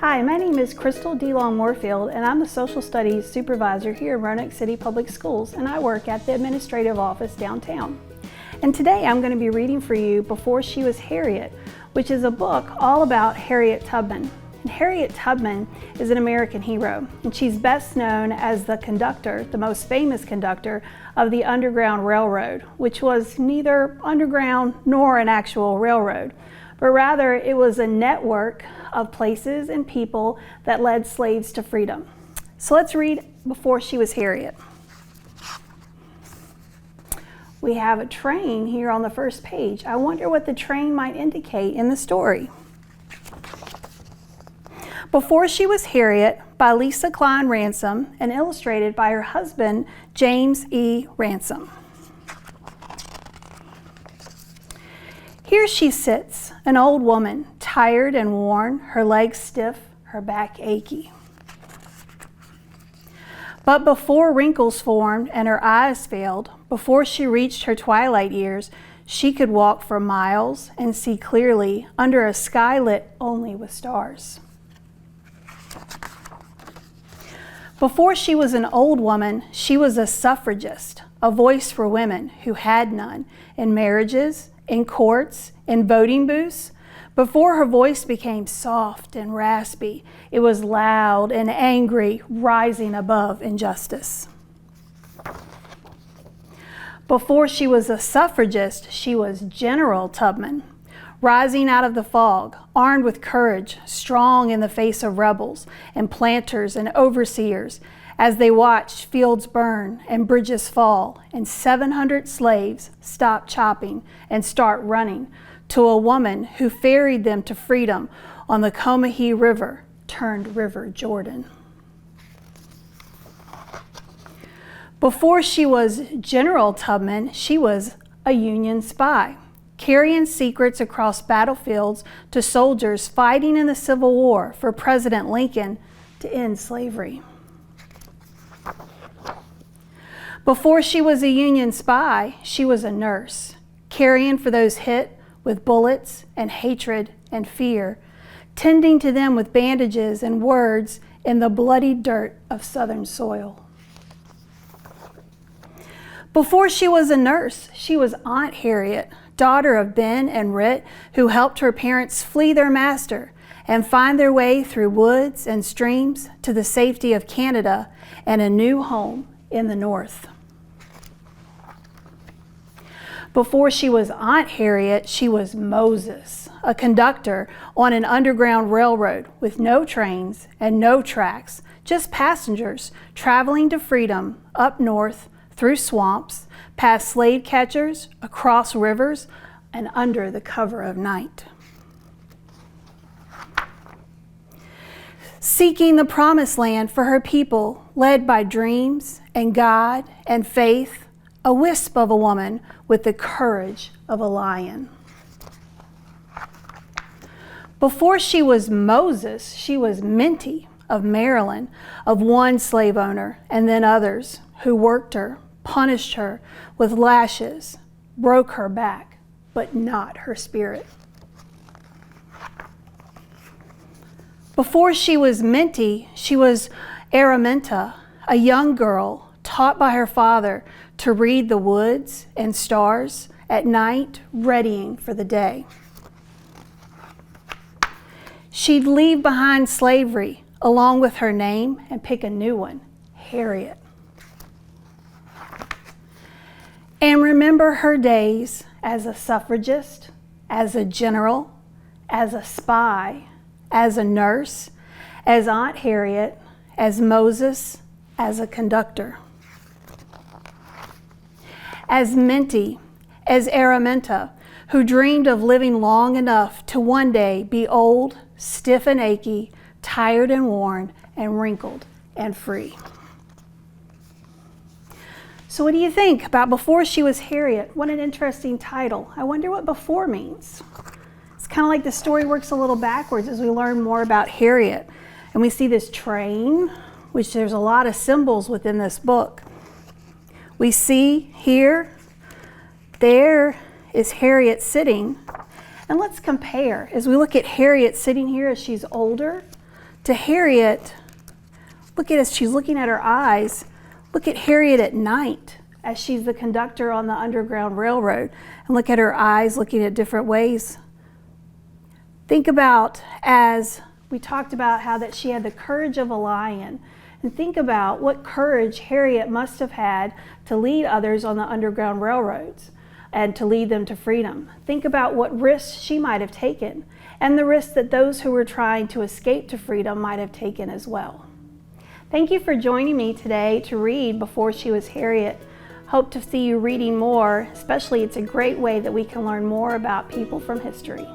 Hi, my name is Crystal DeLong Moorefield, and I'm the Social Studies Supervisor here in Roanoke City Public Schools, and I work at the administrative office downtown. And today I'm going to be reading for you Before She Was Harriet, which is a book all about Harriet Tubman. And Harriet Tubman is an American hero, and she's best known as the conductor, the most famous conductor of the Underground Railroad, which was neither underground nor an actual railroad, but rather it was a network of places and people that led slaves to freedom. So let's read Before She Was Harriet. We have a train here on the first page. I wonder what the train might indicate in the story. Before She Was Harriet by Lesa Cline-Ransome and illustrated by her husband, James Ransome. Here she sits, an old woman, tired and worn, her legs stiff, her back achy. But before wrinkles formed and her eyes failed, before she reached her twilight years, she could walk for miles and see clearly under a sky lit only with stars. Before she was an old woman, she was a suffragist, a voice for women who had none, in marriages, in courts, in voting booths. Before her voice became soft and raspy, it was loud and angry, rising above injustice. Before she was a suffragist, she was General Tubman, rising out of the fog, armed with courage, strong in the face of rebels and planters and overseers, as they watched fields burn and bridges fall and 700 slaves stop chopping and start running to a woman who ferried them to freedom on the Combahee River, turned River Jordan. Before she was General Tubman, she was a Union spy, carrying secrets across battlefields to soldiers fighting in the Civil War for President Lincoln to end slavery. Before she was a Union spy, she was a nurse, caring for those hit with bullets and hatred and fear, tending to them with bandages and words in the bloody dirt of Southern soil. Before she was a nurse, she was Aunt Harriet, daughter of Ben and Rit, who helped her parents flee their master and find their way through woods and streams to the safety of Canada and a new home in the North. Before she was Aunt Harriet, she was Moses, a conductor on an underground railroad with no trains and no tracks, just passengers traveling to freedom up north through swamps, past slave catchers, across rivers, and under the cover of night. Seeking the promised land for her people, led by dreams and God and faith, a wisp of a woman with the courage of a lion. Before she was Moses, she was Minty of Maryland, of one slave owner and then others who worked her, punished her with lashes, broke her back, but not her spirit. Before she was Minty, she was Araminta, a young girl taught by her father to read the woods and stars at night, readying for the day. She'd leave behind slavery along with her name and pick a new one, Harriet. And remember her days as a suffragist, as a general, as a spy, as a nurse, as Aunt Harriet, as Moses, as a conductor. As Minty, as Araminta, who dreamed of living long enough to one day be old, stiff and achy, tired and worn, and wrinkled and free. So what do you think about Before She Was Harriet? What an interesting title. I wonder what before means. It's kind of like the story works a little backwards as we learn more about Harriet. And we see this train, which there's a lot of symbols within this book. We see here, there is Harriet sitting. And let's compare. As we look at Harriet sitting here as she's older to Harriet, look at as she's looking at her eyes. Look at Harriet at night as she's the conductor on the Underground Railroad, and look at her eyes looking at different ways. Think about, as we talked about how that she had the courage of a lion, and think about what courage Harriet must have had to lead others on the Underground Railroads and to lead them to freedom. Think about what risks she might have taken and the risks that those who were trying to escape to freedom might have taken as well. Thank you for joining me today to read Before She Was Harriet. Hope to see you reading more, especially it's a great way that we can learn more about people from history.